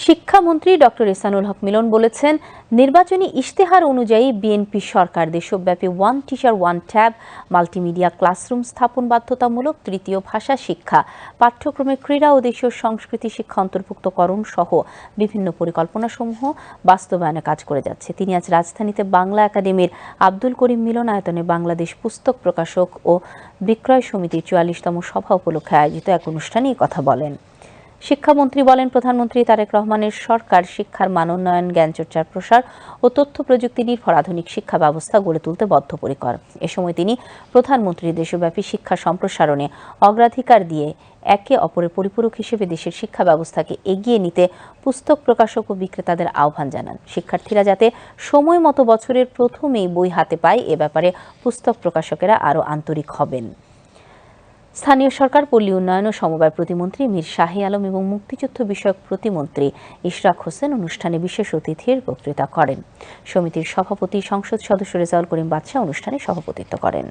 শিক্ষামন্ত্রী ডক্টর ইহসানুল হক মিলন বলেছেন, নির্বাচনী ইশতেহার অনুযায়ী বিএনপি সরকার দেশব্যাপী one teacher one tab multimedia classroom স্থাপন বাধ্যতামূলক, তৃতীয় ভাষা শিক্ষা, পাঠ্যক্রমে ক্রীড়া ও দেশীয় সংস্কৃতি শিক্ষা অন্তর্ভুক্তকরণ সহ বিভিন্ন পরিকল্পনাসমূহ বাস্তবায়নে কাজ করে যাচ্ছে। তিনি আজ রাজধানীতে বাংলা একাডেমির আব্দুল করিম মিলনায়তনে বাংলাদেশ পুস্তক প্রকাশক ও বিক্রয় সমিতির ৪৪তম সভা উপলক্ষে আয়োজিত এক অনুষ্ঠানে এই কথা বলেন। শিক্ষামন্ত্রী বলেন, প্রধানমন্ত্রী তারেক রহমানের সরকার শিক্ষার মান উন্নয়ন, জ্ঞানচর্চার প্রসার ও তথ্য প্রযুক্তি নির্ভর আধুনিক শিক্ষা ব্যবস্থা গড়ে তুলতে বদ্ধপরিকর। এ সময় তিনি প্রধানমন্ত্রী দেশব্যাপী শিক্ষা সম্প্রসারণে অগ্রাধিকার দিয়ে একে অপরের পরিপূরক হিসেবে দেশের শিক্ষা ব্যবস্থাকে এগিয়ে নিতে পুস্তক প্রকাশক ও বিক্রেতাদের আহ্বান জানান। শিক্ষার্থীরা যাতে সময় মতো বছরের প্রথমেই বই হাতে পায়, এ ব্যাপারে পুস্তক প্রকাশকেরা আরও আন্তরিক হবেন। স্থানীয় সরকার, পল্লী উন্নয়ন ও সমবায় প্রতিমন্ত্রী মীর শাহী আলম এবং মুক্তিযুদ্ধ বিষয়ক প্রতিমন্ত্রী ইশরাক হোসেন অনুষ্ঠানে বিশেষ অতিথির বক্তৃতা করেন। সমিতির সভাপতি সংসদ সদস্য রেজাউল করিম বাদশা অনুষ্ঠানে সভাপতিত্ব করেন।